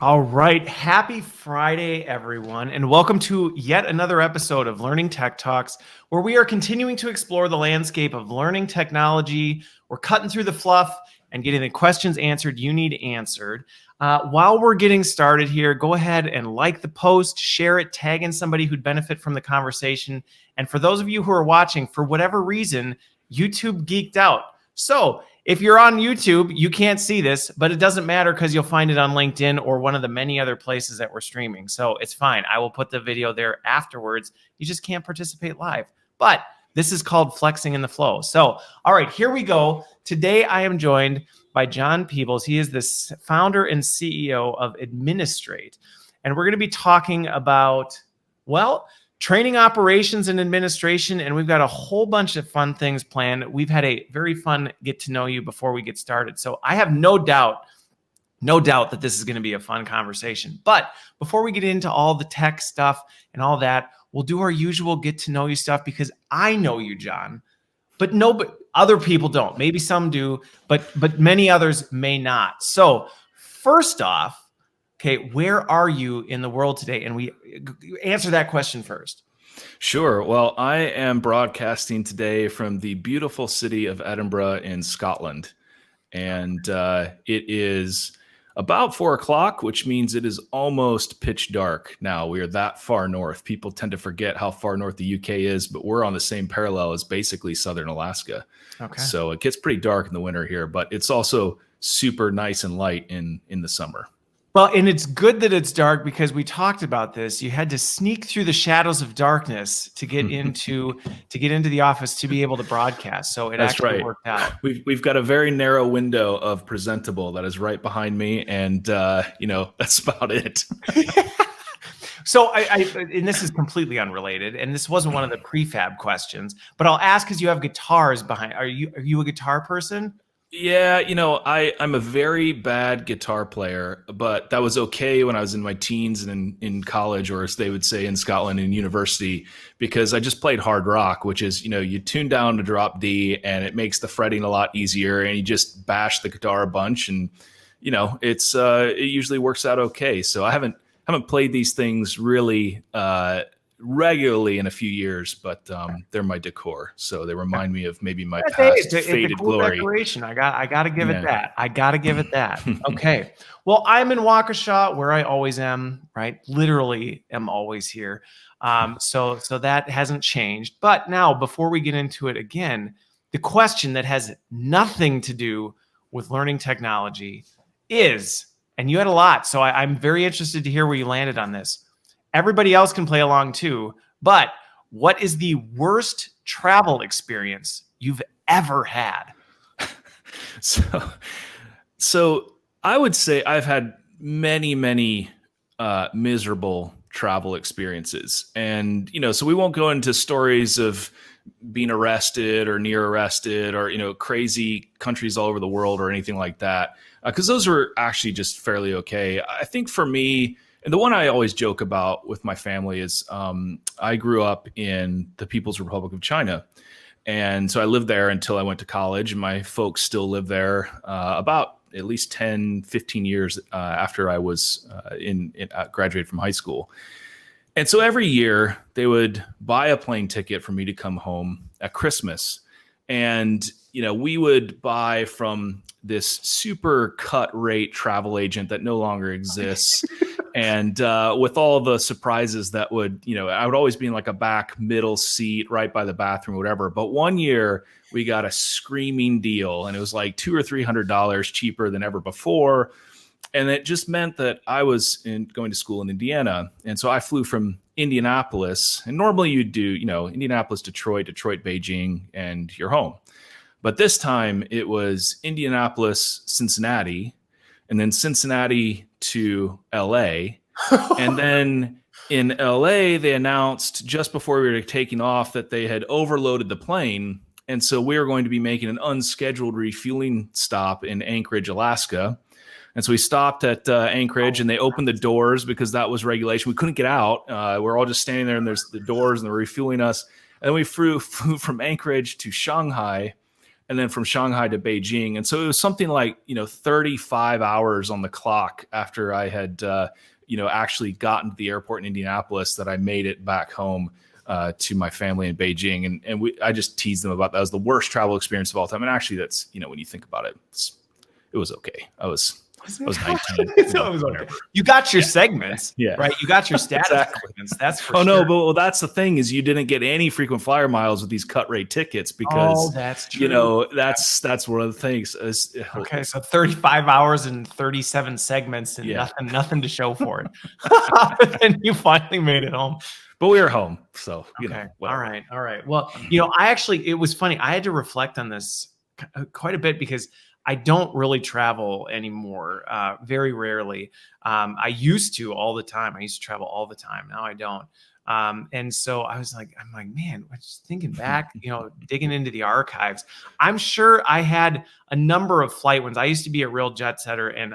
All right. Happy Friday, everyone, and welcome to yet another episode of Learning Tech Talks, where we are continuing to explore the landscape of learning technology. We're cutting through the fluff and getting the questions answered you need answered. While we're getting started here, go ahead and like the post, share it, tag in somebody who'd benefit from the conversation. And for those of you who are watching, for whatever reason, YouTube geeked out. So if you're on YouTube, you can't see this, but it doesn't matter because you'll find it on LinkedIn or one of the many other places that we're streaming. So it's fine. I will put the video there afterwards. You just can't participate live. But this is called flexing in the flow. So, all right, here we go. Today I am joined by John Pebbles. He is the founder and CEO of Administrate. And we're going to be talking about, well, training operations and administration, and we've got a whole bunch of fun things planned. We've had a very fun get to know you before we get started. So I have no doubt that this is going to be a fun conversation. But before we get into all the tech stuff and all that, we'll do our usual get to know you stuff because I know you, John, but other people don't. Maybe some do, but many others may not. So first off, okay, where are you in the world today? And we answer that question first. Sure. Well, I am broadcasting today from the beautiful city of Edinburgh in Scotland. And it is about 4 o'clock, which means it is almost pitch dark now. We are that far north. People tend to forget how far north the UK is, but we're on the same parallel as basically southern Alaska. Okay. So it gets pretty dark in the winter here, but it's also super nice and light in the summer. Well, and it's good that it's dark because we talked about this. You had to sneak through the shadows of darkness to get into the office to be able to broadcast. So That's actually right. Worked out. We've got a very narrow window of presentable that is right behind me, and that's about it. So and this is completely unrelated, and this wasn't one of the prefab questions, but I'll ask because you have guitars behind. Are you a guitar person? Yeah, I'm a very bad guitar player, but that was okay when I was in my teens and in college, or as they would say in Scotland, in university, because I just played hard rock, which is, you tune down to drop D and it makes the fretting a lot easier, and you just bash the guitar a bunch, and it usually works out okay. So I haven't played these things really regularly in a few years, but they're my decor, so they remind me of maybe my past faded cool glory. Decoration. I got to give it that. I got to give it that. Okay. Well, I'm in Waukesha, where I always am. Right, literally, am always here. So that hasn't changed. But now, before we get into it again, the question that has nothing to do with learning technology is, and you had a lot, so I'm very interested to hear where you landed on this. Everybody else can play along too, but what is the worst travel experience you've ever had? So I would say I've had many miserable travel experiences, and so we won't go into stories of being arrested or near arrested or crazy countries all over the world or anything like that, because those were actually just fairly okay. I think for me, and the one I always joke about with my family is I grew up in the People's Republic of China. And so I lived there until I went to college, and my folks still live there about at least 10, 15 years after I was graduated from high school. And so every year they would buy a plane ticket for me to come home at Christmas. And, we would buy from this super cut rate travel agent that no longer exists. And with all the surprises that would, I would always be in like a back middle seat right by the bathroom, whatever. But one year we got a screaming deal, and it was like $200 or $300 cheaper than ever before. And it just meant that I was going to school in Indiana. And so I flew from Indianapolis, and normally you'd do, Indianapolis, Detroit, Beijing, and you're home. But this time it was Indianapolis, Cincinnati, and then Cincinnati to LA. And then in LA, they announced just before we were taking off that they had overloaded the plane. And so we were going to be making an unscheduled refueling stop in Anchorage, Alaska. And so we stopped at Anchorage, and they opened the doors because that was regulation. We couldn't get out. We're all just standing there, and there's the doors, and they're refueling us. And then we flew from Anchorage to Shanghai. and then from Shanghai to Beijing. And so it was something like, 35 hours on the clock after I had, actually gotten to the airport in Indianapolis that I made it back home to my family in Beijing. And I just teased them about that. It was the worst travel experience of all time. And actually that's, when you think about it, it was okay. I was 19. So it was okay. You got your segments, right? You got your status segments. That's for sure. No, but that's the thing is you didn't get any frequent flyer miles with these cut rate tickets because that's true. That's one of the things. Okay, so 35 hours and 37 segments and nothing to show for it. But then you finally made it home. But we were home, so all right. Well, it was funny. I had to reflect on this quite a bit because I don't really travel anymore, very rarely. I used to all the time. I used to travel all the time. Now I don't. And so I'm like, man, just thinking back, digging into the archives, I'm sure I had a number of flight ones. I used to be a real jet setter, and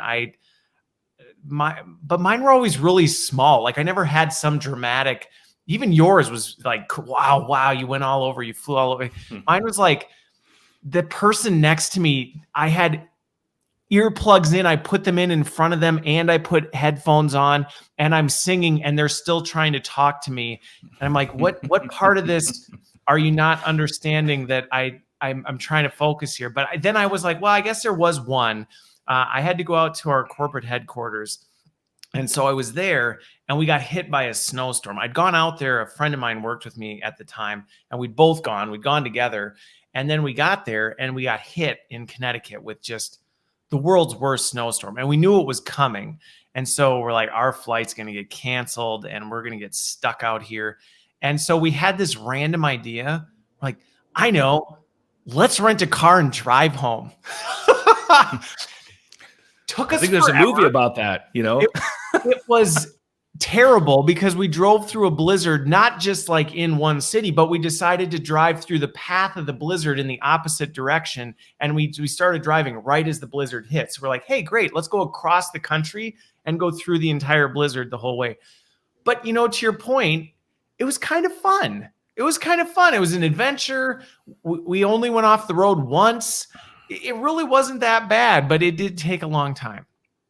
but mine were always really small. Like I never had some dramatic. Even yours was like, wow, you went all over, you flew all over. Mine was like, the person next to me, I had earplugs in, I put them in front of them, and I put headphones on, and I'm singing, and they're still trying to talk to me. And I'm like, what part of this are you not understanding that I'm trying to focus here? But then I was like, well, I guess there was one. I had to go out to our corporate headquarters. And so I was there, and we got hit by a snowstorm. I'd gone out there. A friend of mine worked with me at the time, and we'd gone together. And then we got there, and we got hit in Connecticut with just the world's worst snowstorm. And we knew it was coming. And so we're like, our flight's going to get canceled, and we're going to get stuck out here. And so we had this random idea, like, I know, let's rent a car and drive home. I think there's a movie about that, It was terrible because we drove through a blizzard, not just like in one city, but we decided to drive through the path of the blizzard in the opposite direction. And we started driving right as the blizzard hit. So we're like, hey, great, let's go across the country and go through the entire blizzard the whole way. But, to your point, it was kind of fun. It was an adventure. We only went off the road once. It really wasn't that bad, but it did take a long time.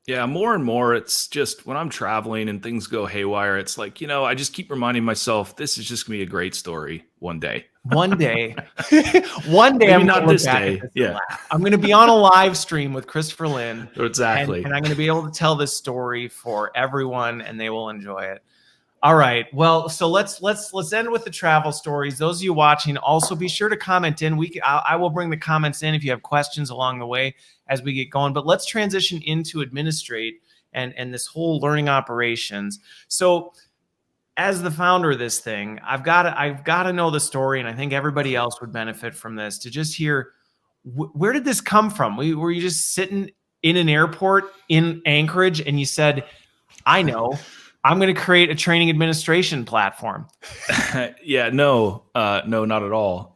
Yeah, more and more, it's just when I'm traveling and things go haywire, it's like, I just keep reminding myself, this is just going to be a great story one day. One day. One day. Maybe not this day. Yeah. I'm going to be on a live stream with Christopher Lynn. Exactly. And I'm going to be able to tell this story for everyone, and they will enjoy it. All right. Well, so let's end with the travel stories. Those of you watching, also be sure to comment in. I will bring the comments in if you have questions along the way as we get going. But let's transition into Administrate and this whole learning operations. So, as the founder of this thing, I've got to know the story, and I think everybody else would benefit from this to just hear where did this come from? Were you just sitting in an airport in Anchorage and you said, I know, I'm going to create a training administration platform? No, not at all.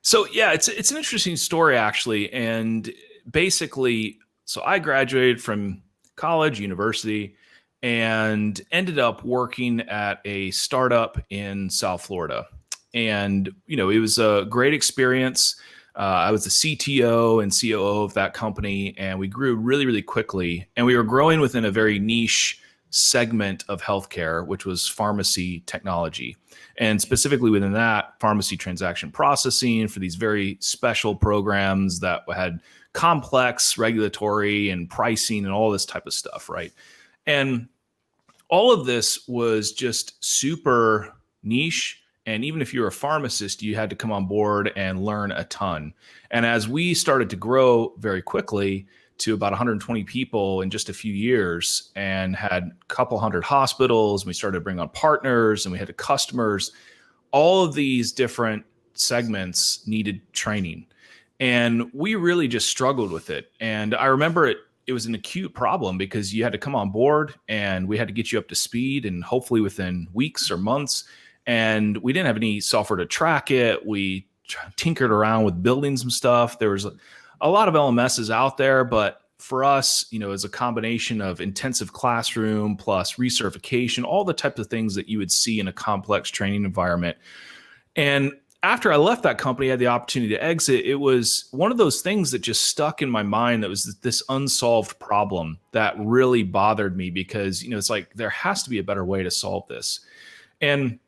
It's an interesting story actually. And basically, so I graduated from college, university, and ended up working at a startup in South Florida. And, it was a great experience. I was the CTO and COO of that company, and we grew really, really quickly. And we were growing within a very niche segment of healthcare, which was pharmacy technology. And specifically within that, pharmacy transaction processing for these very special programs that had complex regulatory and pricing and all this type of stuff, right? And all of this was just super niche. And even if you're a pharmacist, you had to come on board and learn a ton. And as we started to grow very quickly to about 120 people in just a few years and had a couple hundred hospitals, and we started to bring on partners and we had customers, all of these different segments needed training. And we really just struggled with it. And I remember it was an acute problem because you had to come on board and we had to get you up to speed, and hopefully within weeks or months. And we didn't have any software to track it. We tinkered around with building some stuff. There was a lot of LMSs out there, but for us, as a combination of intensive classroom plus recertification, all the types of things that you would see in a complex training environment. And after I left that company, I had the opportunity to exit. It was one of those things that just stuck in my mind. That was this unsolved problem that really bothered me because, it's like there has to be a better way to solve this. And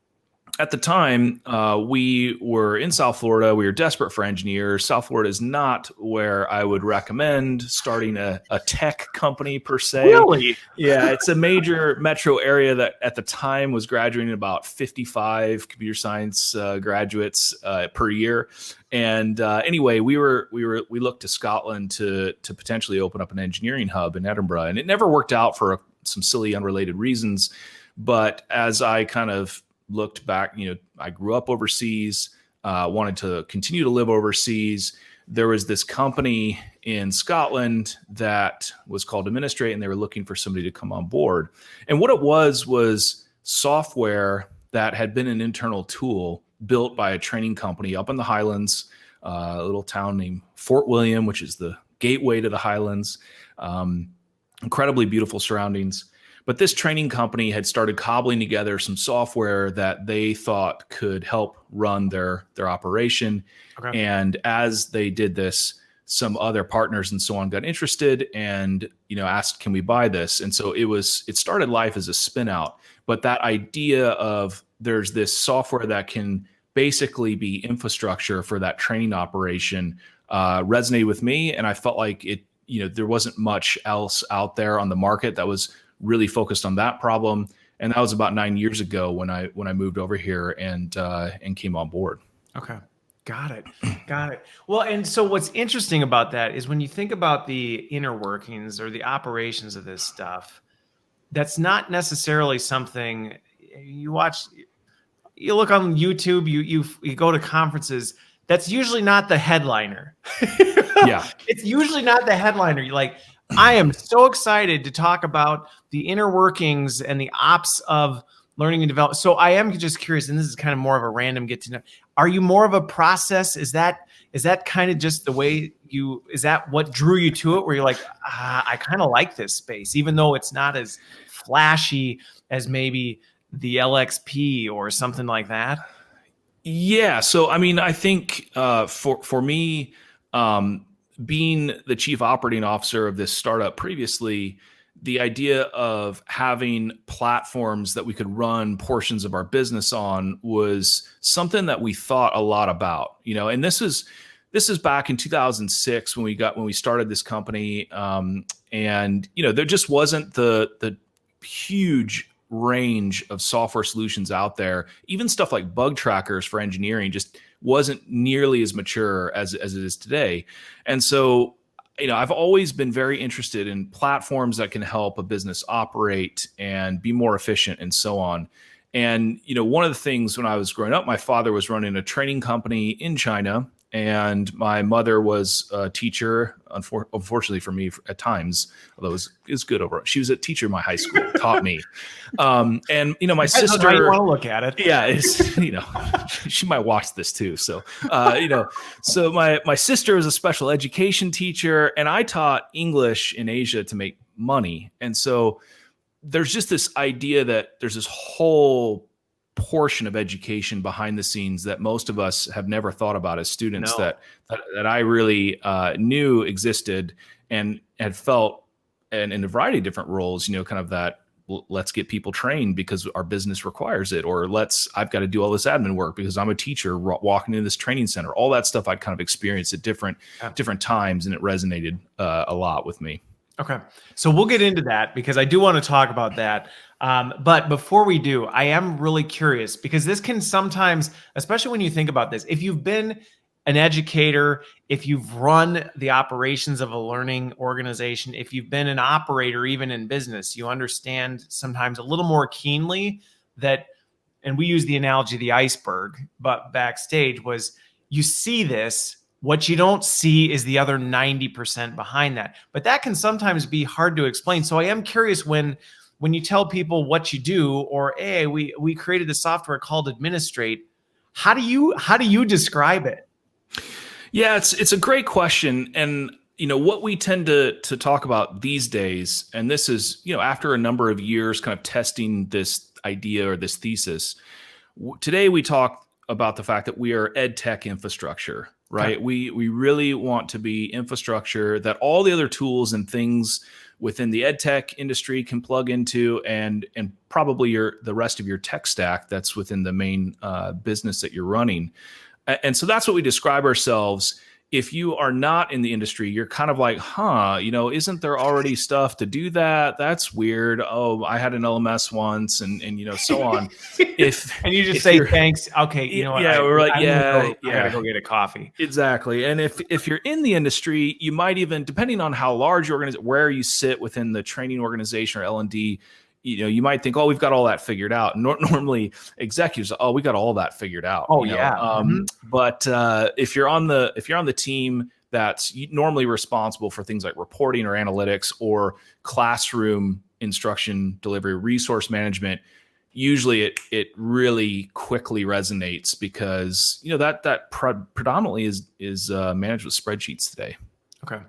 at the time, we were in South Florida. We were desperate for engineers. South Florida is not where I would recommend starting a tech company per se. Really? Yeah, it's a major metro area that at the time was graduating about 55 computer science graduates per year. And anyway, we looked to Scotland to potentially open up an engineering hub in Edinburgh, and it never worked out for some silly unrelated reasons. But as I kind of looked back, I grew up overseas, wanted to continue to live overseas. There was this company in Scotland that was called Administrate, and they were looking for somebody to come on board. And what it was software that had been an internal tool built by a training company up in the Highlands, a little town named Fort William, which is the gateway to the Highlands. Incredibly beautiful surroundings. But this training company had started cobbling together some software that they thought could help run their operation. Okay. And as they did this, some other partners and so on got interested and asked, can we buy this? And so it started life as a spin out. But that idea of there's this software that can basically be infrastructure for that training operation resonated with me. And I felt like there wasn't much else out there on the market that was really focused on that problem. And that was about 9 years ago when I moved over here and came on board. Okay. Got it. Well, and so what's interesting about that is when you think about the inner workings or the operations of this stuff, that's not necessarily something you watch. You look on YouTube, you go to conferences. That's usually not the headliner. Yeah. It's usually not the headliner. You're like, I am so excited to talk about the inner workings and the ops of learning and development. So I am just curious, and this is kind of more of a random get to know. Are you more of a process? Is that kind of just the way is that what drew you to it? Where you're like, I kind of like this space, even though it's not as flashy as maybe the LXP or something like that? Yeah. So, I mean, I think for me, being the chief operating officer of this startup previously, the idea of having platforms that we could run portions of our business on was something that we thought a lot about, and this is back in 2006 when we started this company. And there just wasn't the huge range of software solutions out there. Even stuff like bug trackers for engineering just wasn't nearly as mature as it is today. And so, I've always been very interested in platforms that can help a business operate and be more efficient and so on. And, one of the things when I was growing up, my father was running a training company in China, and my mother was a teacher, unfortunately for me at times, although it was good overall. She was a teacher in my high school, taught me. And, my sister. You want to look at it. Yeah, she might watch this too. So, so my sister was a special education teacher, and I taught English in Asia to make money. And so there's just this idea that there's this whole portion of education behind the scenes that most of us have never thought about as students. No. that I really knew existed and had felt in a variety of different roles, kind of that let's get people trained because our business requires it, or I've got to do all this admin work because I'm a teacher walking into this training center. All that stuff I'd kind of experienced at different times, and it resonated a lot with me. Okay. So we'll get into that because I do want to talk about that. But before we do, I am really curious because this can sometimes, especially when you think about this, if you've been an educator, if you've run the operations of a learning organization, if you've been an operator, even in business, you understand sometimes a little more keenly that, and we use the analogy of the iceberg, but backstage was you see this. What you don't see is the other 90% behind that. But that can sometimes be hard to explain. So I am curious when you tell people what you do, or hey, we created a software called Administrate. How do you describe it? Yeah, it's a great question. And what we tend to talk about these days, and this is, after a number of years kind of testing this idea or this thesis, today we talk about the fact that we are ed tech infrastructure, right? Okay. We really want to be infrastructure that all the other tools and things within the ed tech industry can plug into, and probably the rest of your tech stack that's within the main business that you're running. And so that's what we describe ourselves. If you are not in the industry, you're kind of like, isn't there already stuff to do that? That's weird. Oh, I had an LMS once, and so on. And you just If say you're, thanks. Okay, you know what? yeah, we're like, I gotta yeah, go get a coffee. exactly. And if you're in the industry, you might even, depending on how large your organization, where you sit within the training organization or L&D, you might think, oh, we've got all that figured out. Normally executives, oh, we got all that figured out. Oh yeah. But if you're on the team that's normally responsible for things like reporting or analytics or classroom instruction delivery, resource management, usually it really quickly resonates because that predominantly is managed with spreadsheets today. Okay.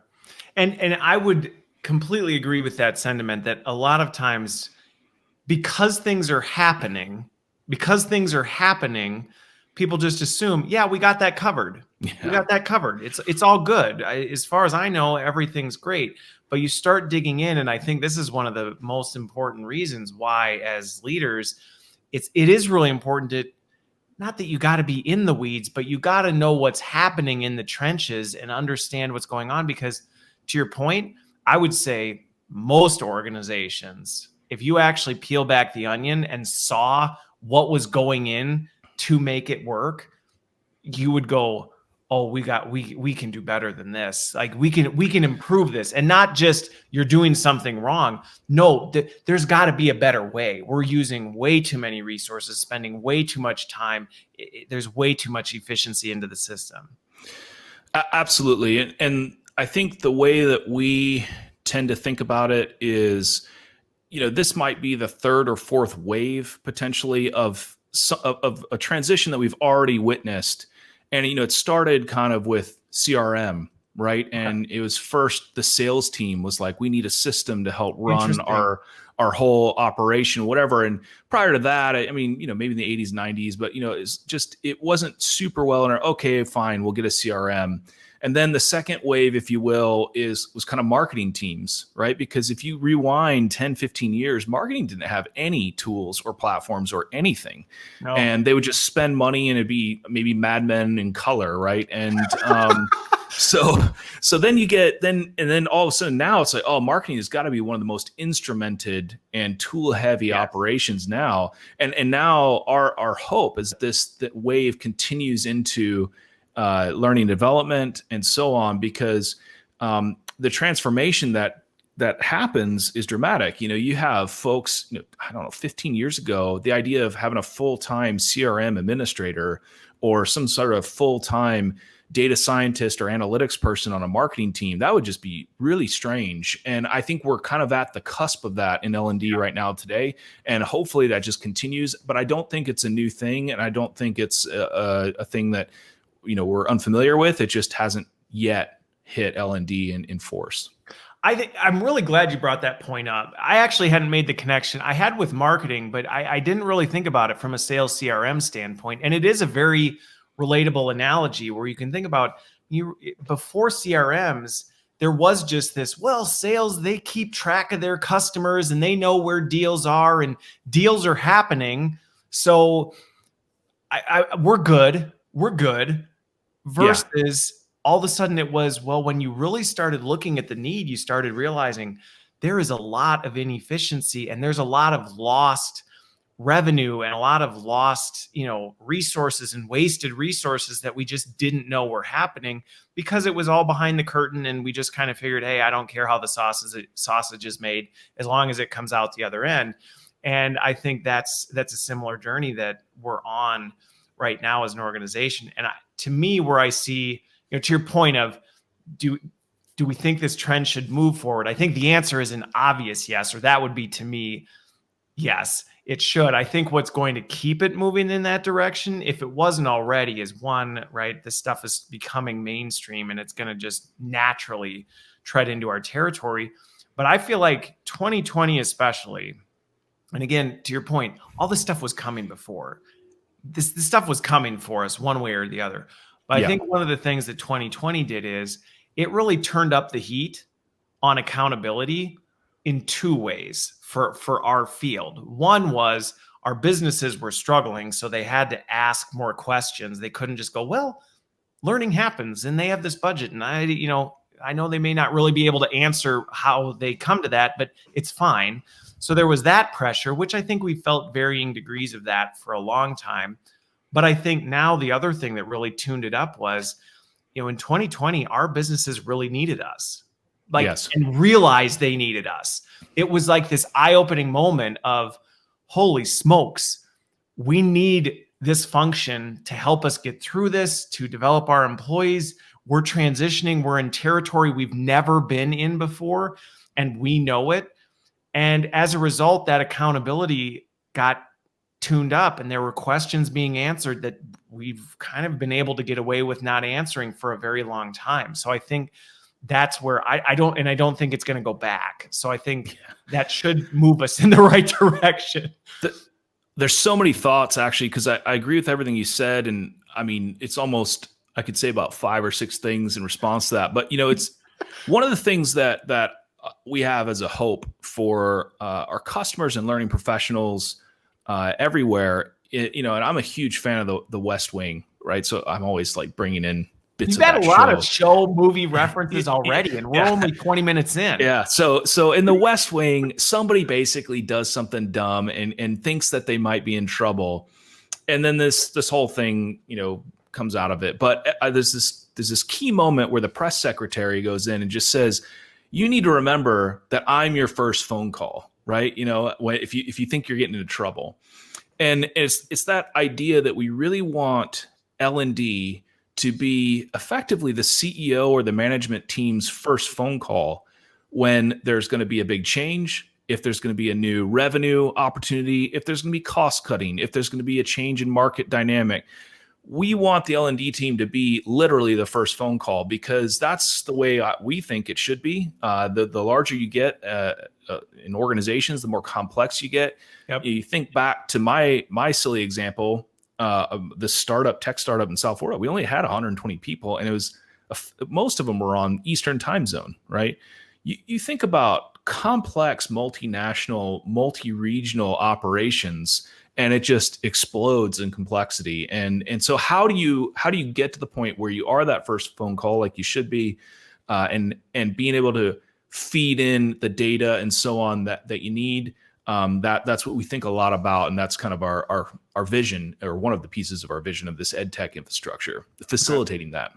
And I would completely agree with that sentiment that a lot of times because things are happening, people just assume, yeah, we got that covered. Yeah. We got that covered. It's all good. As far as I know, everything's great. But you start digging in, and I think this is one of the most important reasons why, as leaders, it is really important to, not that you got to be in the weeds, but you got to know what's happening in the trenches and understand what's going on. Because to your point, I would say most organizations, if you actually peel back the onion and saw what was going in to make it work, you would go, oh, we can do better than this. Like we can improve this, and not just you're doing something wrong. No, there's got to be a better way. We're using way too many resources, spending way too much time. There's way too much efficiency into the system. Absolutely. And I think the way that we tend to think about it is, this might be the third or fourth wave potentially of a transition that we've already witnessed. And, it started kind of with CRM, right? Okay. And it was first the sales team was like, we need a system to help run our whole operation, whatever. And prior to that, I mean, maybe in the 80s, 90s, but, it wasn't super well. And okay, fine, we'll get a CRM. And then the second wave, if you will, was kind of marketing teams, right? Because if you rewind 10, 15 years, marketing didn't have any tools or platforms or anything. No. And they would just spend money, and it'd be maybe Mad Men in color, right? And so then then all of a sudden now it's like, oh, marketing has got to be one of the most instrumented and tool heavy operations now. And now our hope is that wave continues into learning and development and so on, because the transformation that happens is dramatic. You have folks, 15 years ago, the idea of having a full-time CRM administrator or some sort of full-time data scientist or analytics person on a marketing team, that would just be really strange. And I think we're kind of at the cusp of that in L&D right now today. And hopefully that just continues. But I don't think it's a new thing. And I don't think it's a thing that we're unfamiliar with. It just hasn't yet hit L&D in force. I'm really glad you brought that point up. I actually hadn't made the connection. I had with marketing, but I didn't really think about it from a sales CRM standpoint. And it is a very relatable analogy where you can think about before CRMs, there was just this, sales, they keep track of their customers and they know where deals are and deals are happening. So we're good. Versus all of a sudden it was, when you really started looking at the need, you started realizing there is a lot of inefficiency and there's a lot of lost revenue and a lot of lost, resources and wasted resources that we just didn't know were happening because it was all behind the curtain. And we just kind of figured, hey, I don't care how the sausage is made as long as it comes out the other end. And I think that's a similar journey that we're on right now as an organization. And to me, where I see, to your point of, do we think this trend should move forward? I think the answer is an obvious yes, or that would be to me, yes, it should. I think what's going to keep it moving in that direction, if it wasn't already, is one, right? This stuff is becoming mainstream and it's going to just naturally tread into our territory. But I feel like 2020 especially, and again, to your point, all this stuff was coming before. this stuff was coming for us one way or the other. But I think one of the things that 2020 did is it really turned up the heat on accountability in two ways for our field. One was our businesses were struggling, so they had to ask more questions. They couldn't just go, well, learning happens and they have this budget. And I know they may not really be able to answer how they come to that, but it's fine. So there was that pressure, which I think we felt varying degrees of that for a long time. But I think now the other thing that really tuned it up was, in 2020, our businesses really needed us, and realized they needed us. It was like this eye-opening moment of, holy smokes, we need this function to help us get through this, to develop our employees. We're transitioning. We're in territory we've never been in before, and we know it. And as a result, that accountability got tuned up, and there were questions being answered that we've kind of been able to get away with not answering for a very long time. So I think that's where I don't think it's going to go back. So I think that should move us in the right direction. There's so many thoughts, actually, because I agree with everything you said. And I mean, it's almost, I could say about 5 or 6 things in response to that. But, it's one of the things that we have as a hope for our customers and learning professionals everywhere, and I'm a huge fan of the West Wing, right? So I'm always like bringing in bits of that show. You've had a lot of movie references already, and we're only 20 minutes in. Yeah. So in the West Wing, somebody basically does something dumb and thinks that they might be in trouble. And then this whole thing, comes out of it. But there's this key moment where the press secretary goes in and just says, you need to remember that I'm your first phone call, right? If you think you're getting into trouble. And it's that idea that we really want L&D to be effectively the CEO or the management team's first phone call when there's going to be a big change, if there's going to be a new revenue opportunity, if there's going to be cost cutting, if there's going to be a change in market dynamic. We want the L&D team to be literally the first phone call, because that's the way we think it should be. The larger you get in organizations, the more complex you get. Yep. You think back to my silly example, the tech startup in South Florida. We only had 120 people, and it was most of them were on Eastern time zone, right? You think about complex, multinational, multi-regional operations, and it just explodes in complexity. And so how do you get to the point where you are that first phone call like you should be, and being able to feed in the data and so on that you need? That's what we think a lot about, and that's kind of our vision, or one of the pieces of our vision of this ed tech infrastructure, facilitating that.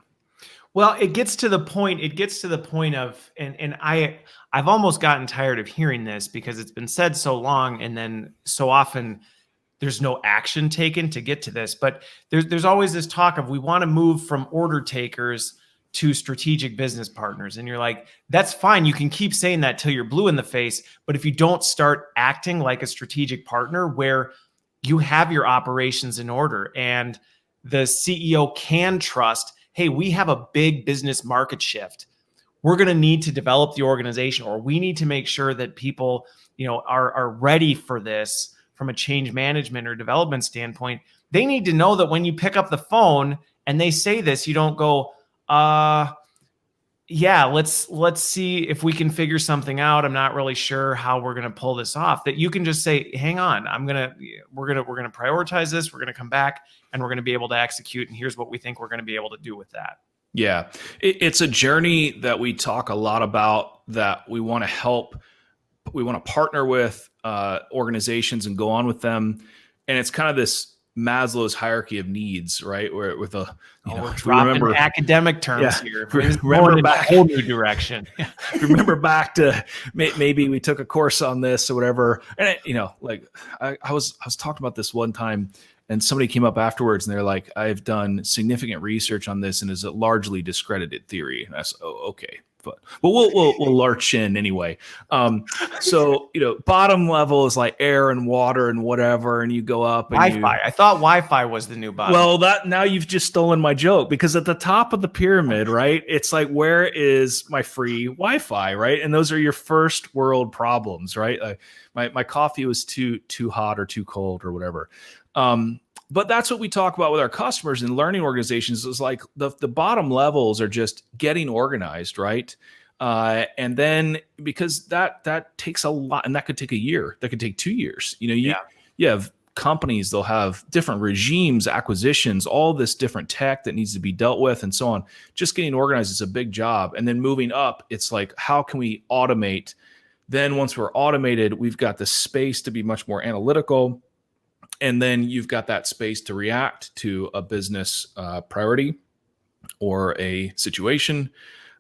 Well, it gets to the point of, and I've almost gotten tired of hearing this, because it's been said so long, and then so often there's no action taken to get to this. But there's always this talk of, we want to move from order takers to strategic business partners. And you're like, that's fine. You can keep saying that till you're blue in the face. But if you don't start acting like a strategic partner, where you have your operations in order and the CEO can trust, hey, we have a big business market shift. We're going to need to develop the organization, or we need to make sure that people, are ready for this from a change management or development standpoint. They need to know that when you pick up the phone and they say this, you don't go, yeah, let's see if we can figure something out. I'm not really sure how we're going to pull this off. That you can just say, hang on, we're going to prioritize this. We're going to come back and we're going to be able to execute. And here's what we think we're going to be able to do with that. Yeah. It's a journey that we talk a lot about, that we want to help. We want to partner with organizations and go on with them. And it's kind of this Maslow's hierarchy of needs, right? Where with we're dropping academic terms here. Remember back a whole new direction. Remember back to maybe we took a course on this or whatever. And I was talking about this one time, and somebody came up afterwards and they're like, I've done significant research on this, and is a largely discredited theory. And I said, oh, okay. But we'll lurch in anyway. So bottom level is like air and water and whatever, and you go up. And Wi-Fi. I thought Wi-Fi was the new bottom. Well, now you've just stolen my joke, because at the top of the pyramid, right, it's like, where is my free Wi-Fi, right? And those are your first world problems, right? My coffee was too hot or too cold or whatever. But that's what we talk about with our customers and learning organizations is like the bottom levels are just getting organized, right? And then because that takes a lot, and that could take a year, that could take 2 years. You have companies, they'll have different regimes, acquisitions, all this different tech that needs to be dealt with and so on. Just getting organized is a big job. And then moving up, it's like, how can we automate? Then once we're automated, we've got the space to be much more analytical. And then you've got that space to react to a business priority or a situation.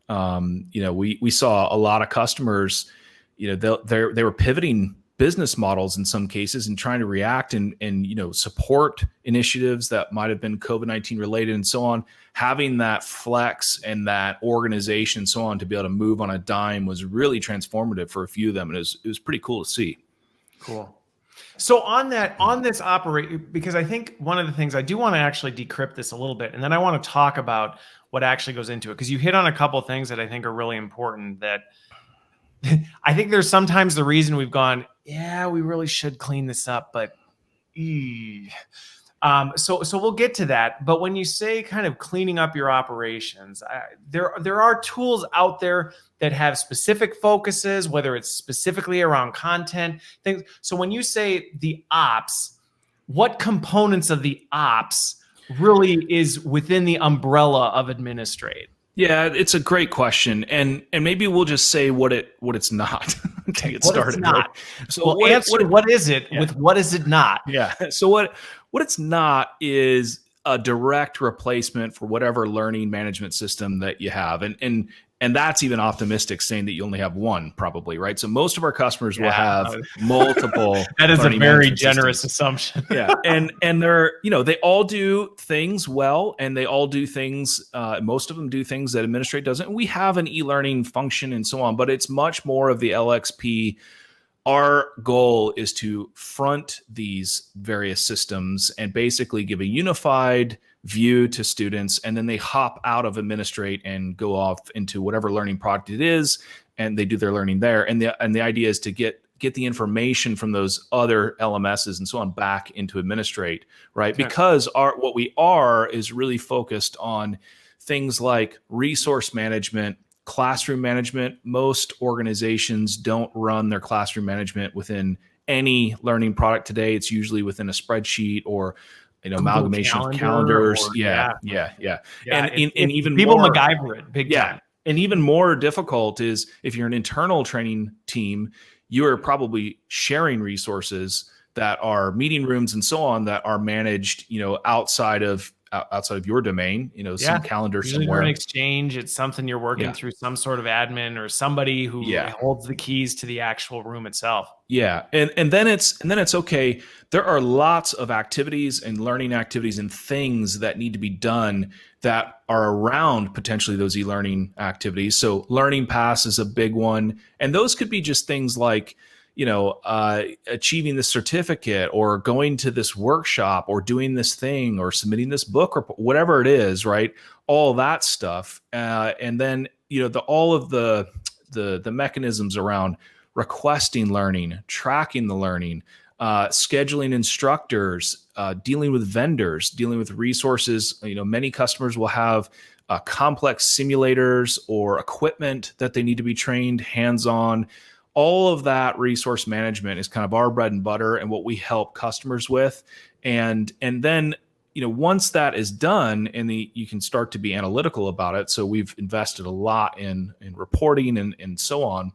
We saw a lot of customers, they were pivoting business models in some cases and trying to react and support initiatives that might have been COVID-19 related and so on. Having that flex and that organization and so on to be able to move on a dime was really transformative for a few of them. And it was pretty cool to see. Cool. So on this operate, because I think one of the things I do want to actually decrypt this a little bit, and then I want to talk about what actually goes into it, because you hit on a couple of things that I think are really important. That I think there's sometimes the reason we've gone, yeah, we really should clean this up, but so we'll get to that. But when you say kind of cleaning up your operations, there are tools out there that have specific focuses, whether it's specifically around content things. So when you say the ops, what components of the ops really is within the umbrella of Administrate? Yeah, it's a great question, and maybe we'll just say what it's not to get started. Not. Right? So what is it with what is it not? Yeah. So what it's not is a direct replacement for whatever learning management system that you have, and that's even optimistic, saying that you only have one, probably, right? So most of our customers will have multiple. That is a very generous assumption. Yeah, and they're they all do things well, and they all do things. Most of them do things that Administrate doesn't. And we have an e-learning function and so on, but it's much more of the LXP. Our goal is to front these various systems and basically give a unified view to students, and then they hop out of Administrate and go off into whatever learning product it is, and they do their learning there. And the idea is to get the information from those other LMSs and so on back into Administrate, right? Okay. Because what we are is really focused on things like resource management, classroom management. Most organizations don't run their classroom management within any learning product today. It's usually within a spreadsheet or amalgamation of calendars. Yeah. And even people more, MacGyver it big time. And even more difficult is if you're an internal training team, you are probably sharing resources that are meeting rooms and so on that are managed, outside of your domain, some calendar usually somewhere. An exchange, it's something you're working through some sort of admin or somebody who holds the keys to the actual room itself. Yeah. And then it's okay. There are lots of activities and learning activities and things that need to be done that are around potentially those e-learning activities. So Learning Pass is a big one. And those could be just things like, achieving this certificate or going to this workshop or doing this thing or submitting this book or whatever it is, right? All that stuff. And then, all of the mechanisms around requesting learning, tracking the learning, scheduling instructors, dealing with vendors, dealing with resources. Many customers will have complex simulators or equipment that they need to be trained hands-on. All of that resource management is kind of our bread and butter and what we help customers with. And then, once that is done and you can start to be analytical about it. So we've invested a lot in reporting and so on.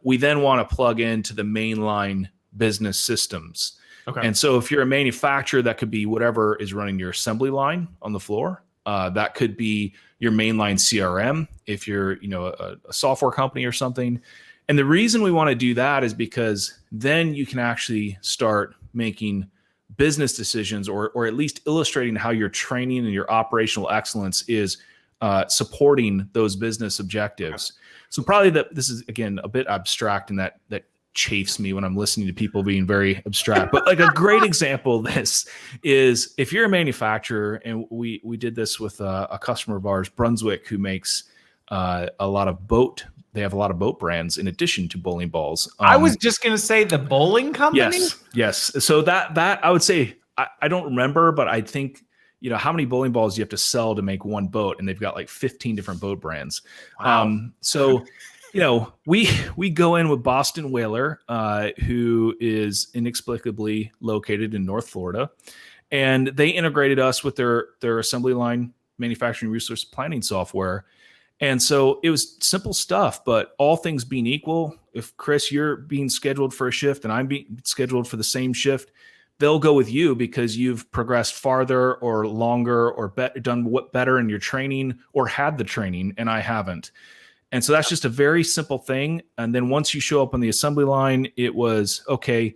We then want to plug into the mainline business systems. Okay. And so if you're a manufacturer, that could be whatever is running your assembly line on the floor. That could be your mainline CRM. If you're, a software company or something. And the reason we want to do that is because then you can actually start making business decisions or at least illustrating how your training and your operational excellence is supporting those business objectives. Okay. So probably this is, again, a bit abstract, and that chafes me when I'm listening to people being very abstract. But like a great example of this is if you're a manufacturer, and we did this with a customer of ours, Brunswick, who makes a lot of boat. They have a lot of boat brands in addition to bowling balls. I was just going to say the bowling company. Yes. So that I would say I don't remember, but I think, how many bowling balls you have to sell to make one boat, and they've got like 15 different boat brands. Wow. So, we go in with Boston Whaler, who is inexplicably located in North Florida, and they integrated us with their assembly line manufacturing resource planning software. And so it was simple stuff, but all things being equal, if Chris, you're being scheduled for a shift and I'm being scheduled for the same shift, they'll go with you because you've progressed farther or longer or done what better in your training or had the training, and I haven't. And so that's just a very simple thing. And then once you show up on the assembly line, it was, okay,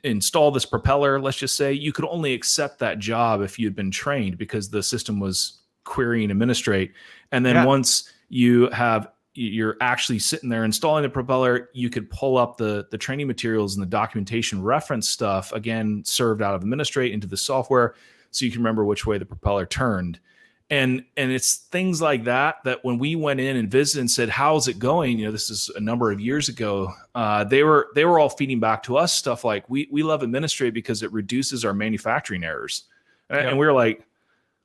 install this propeller. Let's just say you could only accept that job if you'd been trained, because the system was querying Administrate. And then once you're actually sitting there installing the propeller, you could pull up the training materials and the documentation reference stuff, again, served out of Administrate into the software, so you can remember which way the propeller turned. And it's things like that when we went in and visited and said, how's it going? This is a number of years ago. They were all feeding back to us stuff like, we love Administrate because it reduces our manufacturing errors. And we were like,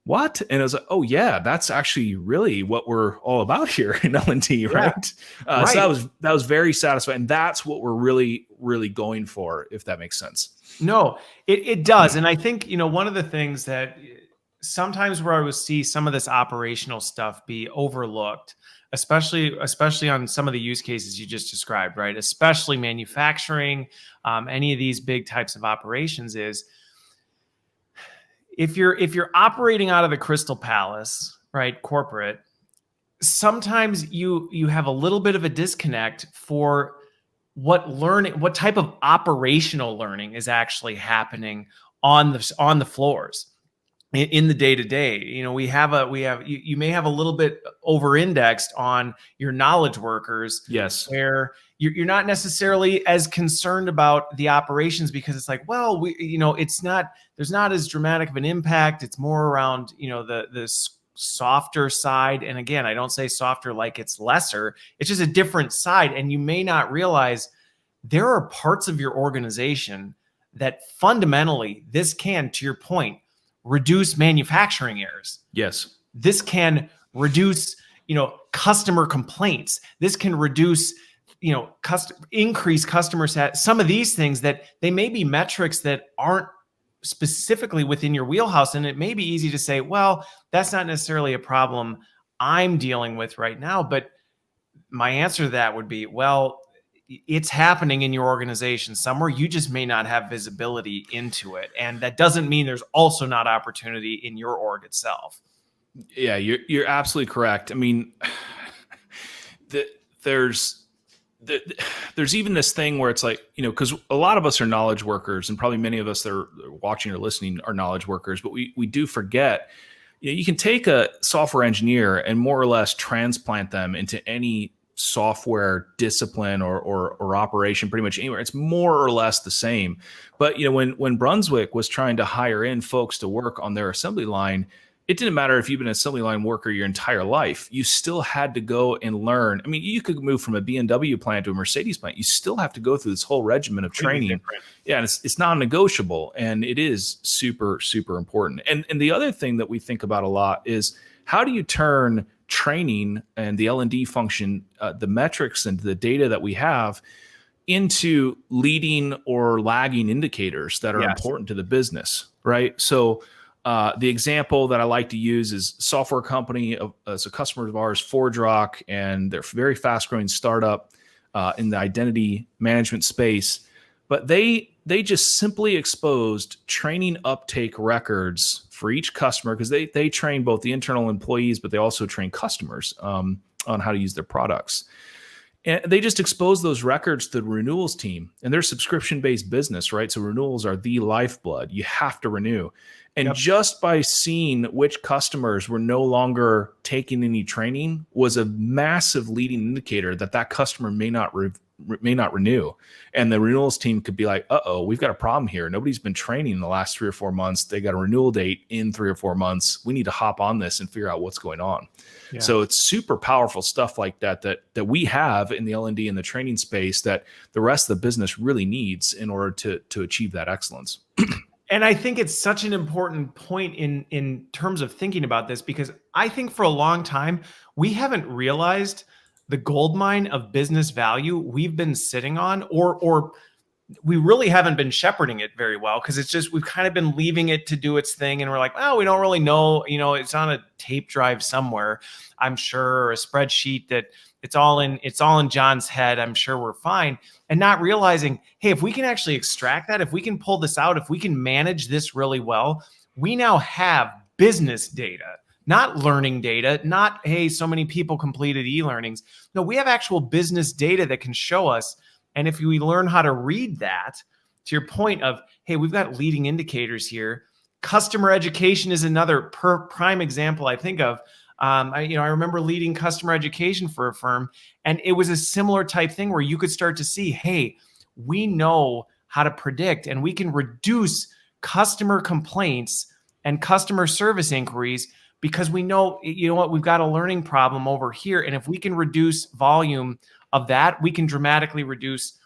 what? And I was like, oh yeah, that's actually really what we're all about here in L&D, right? Right. So that was very satisfying. And that's what we're really, really going for, if that makes sense. No, it does. And I think, one of the things that sometimes where I would see some of this operational stuff be overlooked, especially on some of the use cases you just described, right? Especially manufacturing, any of these big types of operations, is if you're operating out of the Crystal Palace, right, corporate, sometimes you have a little bit of a disconnect for what type of operational learning is actually happening on the floors in the day-to-day. You may have a little bit over-indexed on your knowledge workers. Yes. Where you're not necessarily as concerned about the operations, because it's like, well, there's not as dramatic of an impact. It's more around, the softer side. And again, I don't say softer like it's lesser. It's just a different side. And you may not realize there are parts of your organization that fundamentally, this can, to your point, reduce manufacturing errors. Yes. This can reduce, customer complaints. This can reduce, increase customer sat. Some of these things that they may be metrics that aren't specifically within your wheelhouse. And it may be easy to say, well, that's not necessarily a problem I'm dealing with right now. But my answer to that would be, well, it's happening in your organization somewhere. You just may not have visibility into it. And that doesn't mean there's also not opportunity in your org itself. Yeah, you're absolutely correct. I mean, there's even this thing where it's like, because a lot of us are knowledge workers, and probably many of us that are watching or listening are knowledge workers, but we do forget, you can take a software engineer and more or less transplant them into any software discipline or operation pretty much anywhere. It's more or less the same. But when Brunswick was trying to hire in folks to work on their assembly line, it didn't matter if you've been an assembly line worker your entire life. You still had to go and learn. I mean, you could move from a BMW plant to a Mercedes plant. You still have to go through this whole regimen of training. Yeah, and it's non-negotiable, and it is super, super important. And the other thing that we think about a lot is, how do you turn training and the L&D function, the metrics and the data that we have, into leading or lagging indicators that are important to the business, right? So the example that I like to use is software company as a customer of ours, ForgeRock, and they're a very fast growing startup in the identity management space. But they just simply exposed training uptake records for each customer, because they train both the internal employees, but they also train customers on how to use their products. And they just exposed those records to the renewals team, and they're subscription-based business, right? So renewals are the lifeblood. You have to renew. And just by seeing which customers were no longer taking any training was a massive leading indicator that customer may not renew. And the renewals team could be like, uh-oh, we've got a problem here. Nobody's been training in the last 3 or 4 months. They got a renewal date in 3 or 4 months. We need to hop on this and figure out what's going on. Yeah. So it's super powerful stuff like that we have in the L&D and the training space that the rest of the business really needs in order to achieve that excellence. And I think it's such an important point in terms of thinking about this, because I think for a long time we haven't realized the gold mine of business value we've been sitting on, or we really haven't been shepherding it very well, because it's just we've kind of been leaving it to do its thing, and we're like, well, we don't really know, it's on a tape drive somewhere, I'm sure, or a spreadsheet that it's all in John's head, I'm sure we're fine. And not realizing, hey, if we can actually extract that, if we can pull this out, if we can manage this really well, we now have business data, not learning data, not, hey, so many people completed e-learnings. No, we have actual business data that can show us. And if we learn how to read that, to your point of, hey, we've got leading indicators here. Customer education is another prime example I think of. I remember leading customer education for a firm, and it was a similar type thing where you could start to see, hey, we know how to predict, and we can reduce customer complaints and customer service inquiries, because we know, we've got a learning problem over here. And if we can reduce volume of that, we can dramatically reduce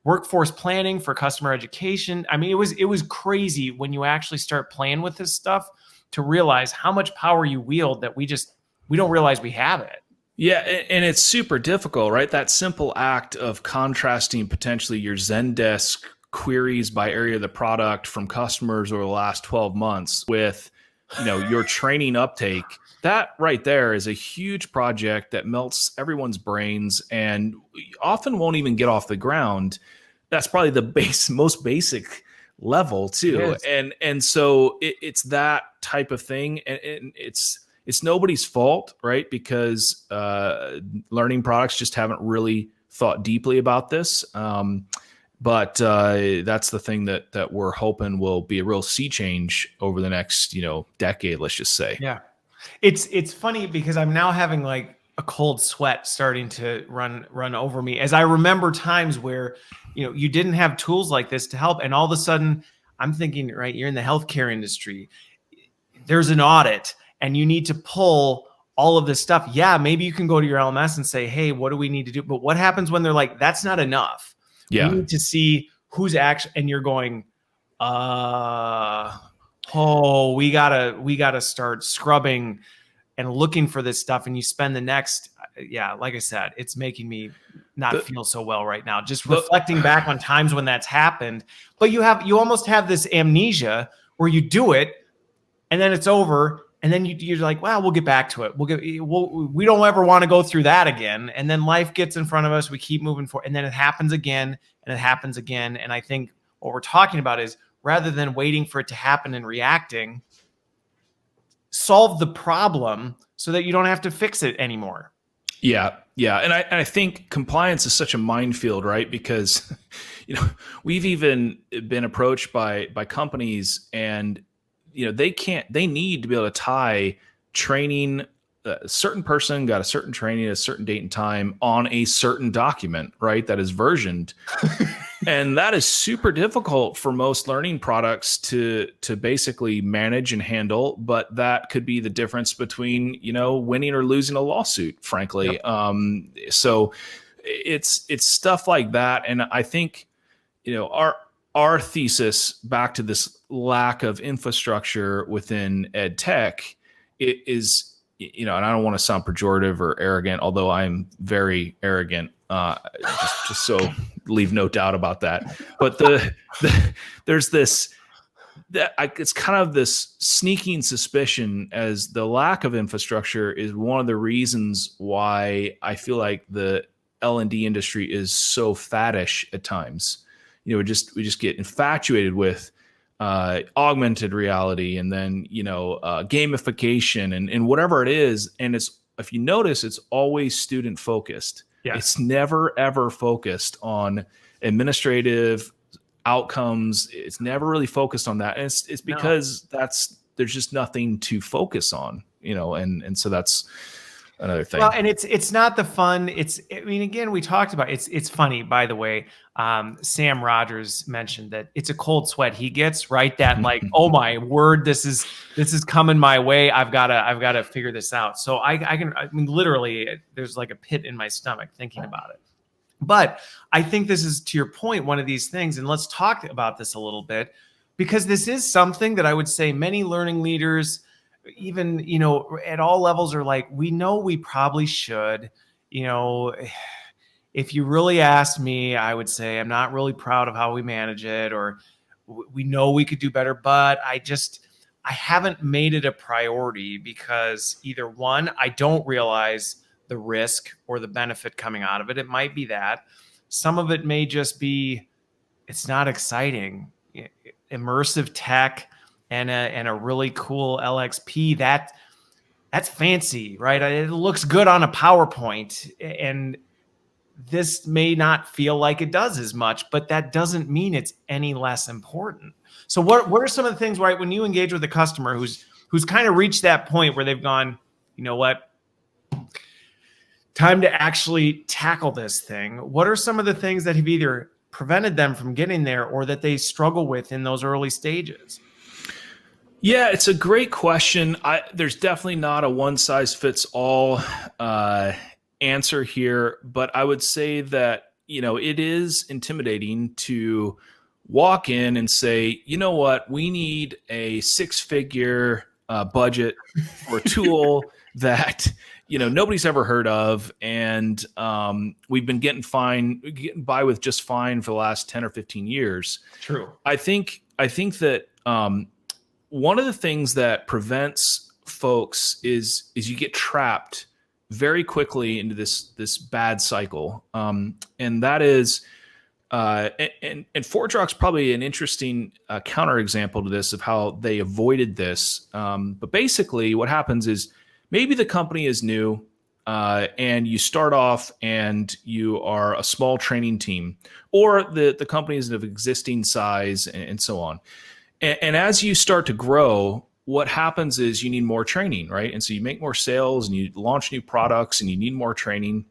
workforce planning for customer education. I mean, it was crazy when you actually start playing with this stuff to realize how much power you wield that we don't realize we have it. Yeah, and it's super difficult, right? That simple act of contrasting potentially your Zendesk queries by area of the product from customers over the last 12 months with, your training uptake. That right there is a huge project that melts everyone's brains and often won't even get off the ground. That's probably the most basic level too. And so it's that type of thing. And it's nobody's fault, right? Because learning products just haven't really thought deeply about this. But that's the thing that we're hoping will be a real sea change over the next, decade, let's just say. Yeah. It's funny because I'm now having like a cold sweat starting to run over me, as I remember times where, you didn't have tools like this to help. And all of a sudden I'm thinking, right, you're in the healthcare industry. There's an audit and you need to pull all of this stuff. Yeah, maybe you can go to your LMS and say, hey, what do we need to do? But what happens when they're like, that's not enough? Yeah. We need to see who's actually, and you're going, we gotta start scrubbing and looking for this stuff. And you spend the next, like I said, it's making me not feel so well right now, just reflecting back on times when that's happened. But you almost have this amnesia where you do it and then it's over. And then you're like, well, we'll get back to it. We don't ever want to go through that again. And then life gets in front of us. We keep moving forward. And then it happens again and it happens again. And I think what we're talking about is, rather than waiting for it to happen and reacting, solve the problem so that you don't have to fix it anymore. Yeah. Yeah. And I think compliance is such a minefield, right? Because, we've even been approached by companies, and they need to be able to tie training. A certain person got a certain training at a certain date and time on a certain document, right? That is versioned. And that is super difficult for most learning products to basically manage and handle. But that could be the difference between, winning or losing a lawsuit, frankly. Yep. So it's stuff like that. And I think, our thesis, back to this lack of infrastructure within ed tech, is, and I don't want to sound pejorative or arrogant, although I'm very arrogant, just so leave no doubt about that. But there's this, it's kind of this sneaking suspicion as the lack of infrastructure is one of the reasons why I feel like the L&D industry is so faddish at times. We just get infatuated with augmented reality, and then gamification and whatever it is. And if you notice, it's always student focused. Yes. It's never ever focused on administrative outcomes. It's never really focused on that. And it's because there's just nothing to focus on, and so that's another thing. Well, and it's not the fun. Again, we talked about it's funny, by the way. Sam Rogers mentioned that it's a cold sweat he gets, right? That like, oh my word, this is coming my way. I've got to figure this out. So literally there's like a pit in my stomach thinking about it. But I think this is, to your point, one of these things, and let's talk about this a little bit. because this is something that I would say many learning leaders, even, at all levels, are like, we know we probably should, if you really asked me, I would say I'm not really proud of how we manage it, or we know we could do better, but I haven't made it a priority because either one, I don't realize the risk or the benefit coming out of it. It might be that. Some of it may just be, it's not exciting. Immersive tech and a really cool LXP, that's fancy, right? It looks good on a PowerPoint, and this may not feel like it does as much, but that doesn't mean it's any less important. So what are some of the things, right, when you engage with a customer who's kind of reached that point where they've gone, you know what, time to actually tackle this thing? What are some of the things that have either prevented them from getting there or that they struggle with in those early stages? Yeah, it's a great question. There's definitely not a one size fits all answer here, but I would say that, it is intimidating to walk in and say, you know what, we need a 6-figure budget for a tool that, nobody's ever heard of. And we've been getting by with just fine for the last 10 or 15 years. True. I think that one of the things that prevents folks is you get trapped very quickly into this bad cycle. And that is, and ForgeRock's probably an interesting counterexample to this of how they avoided this. But basically what happens is maybe the company is new, and you start off and you are a small training team, or the company is of existing size and so on. And as you start to grow, what happens is you need more training, right? And so you make more sales and you launch new products and you need more training.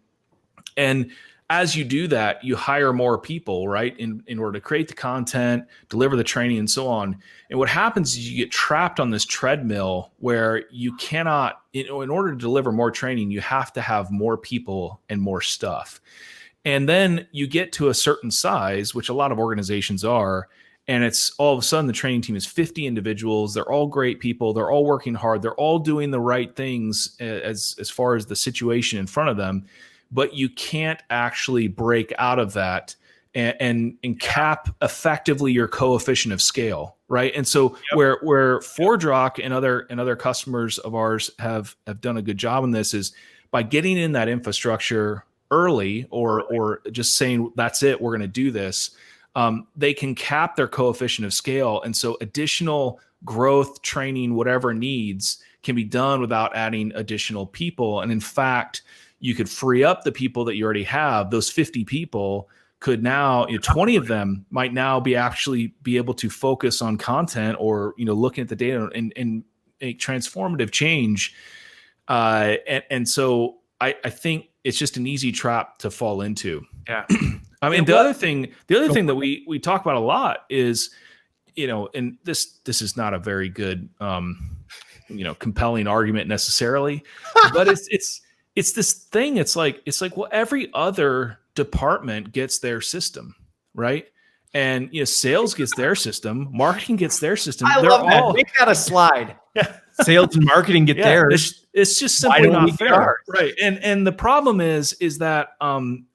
And as you do that, you hire more people, right? In order to create the content, deliver the training and so on. And what happens is you get trapped on this treadmill where you cannot, in order to deliver more training, you have to have more people and more stuff. And then you get to a certain size, which a lot of organizations are, and it's all of a sudden the training team is 50 individuals. They're all great people. They're all working hard. They're all doing the right things as far as the situation in front of them. But you can't actually break out of that and cap effectively your coefficient of scale, right? And so where ForgeRock and other customers of ours have done a good job in this is by getting in that infrastructure early, or just saying that's it, we're going to do this. They can cap their coefficient of scale. And so additional growth, training, whatever needs can be done without adding additional people. And in fact, you could free up the people that you already have. Those 50 people could now, 20 of them might now be able to focus on content or, looking at the data and make transformative change. And so I think it's just an easy trap to fall into. Yeah. I mean, the other thing that we talk about a lot is, and this is not a very good, compelling argument necessarily, but it's this thing. It's like, well, every other department gets their system, right? And sales gets their system, marketing gets their system. I love that. Make that a slide. Sales and marketing get theirs. It's just simply not fair, right? And the problem is that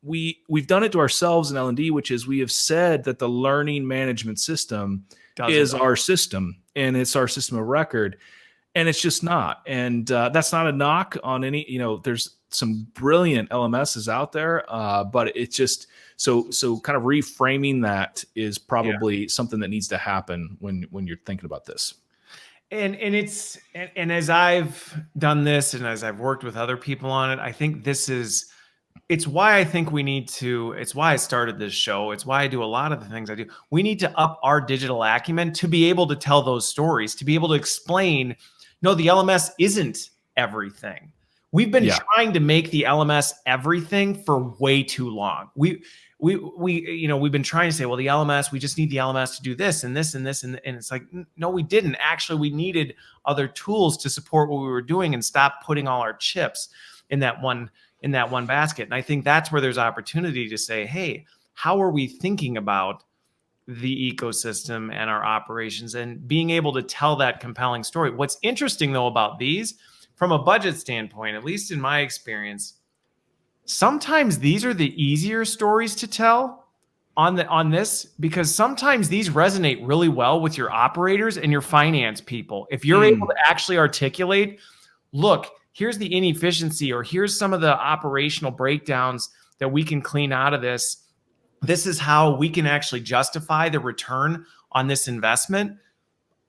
we've done it to ourselves in L&D, which is we have said that the learning management system is our system, and it's our system of record, and it's just not. And that's not a knock on any. There's some brilliant LMSs out there, but it's just so kind of reframing that is probably something that needs to happen when you're thinking about this. And as I've done this and as I've worked with other people on it, I think it's why I think it's why I started this show. It's why I do a lot of the things I do. We need to up our digital acumen to be able to tell those stories, to be able to explain, no, the LMS isn't everything. We've been trying to make the LMS everything for way too long. We've been trying to say, well, the LMS, we just need the LMS to do this and this and this. And it's like, no, we didn't. Actually, we needed other tools to support what we were doing and stop putting all our chips in that one basket. And I think that's where there's opportunity to say, hey, how are we thinking about the ecosystem and our operations and being able to tell that compelling story. What's interesting though about these, from a budget standpoint, at least in my experience, sometimes these are the easier stories to tell on this, because sometimes these resonate really well with your operators and your finance people. If you're able to actually articulate, look, here's the inefficiency, or here's some of the operational breakdowns that we can clean out of this. This is how we can actually justify the return on this investment.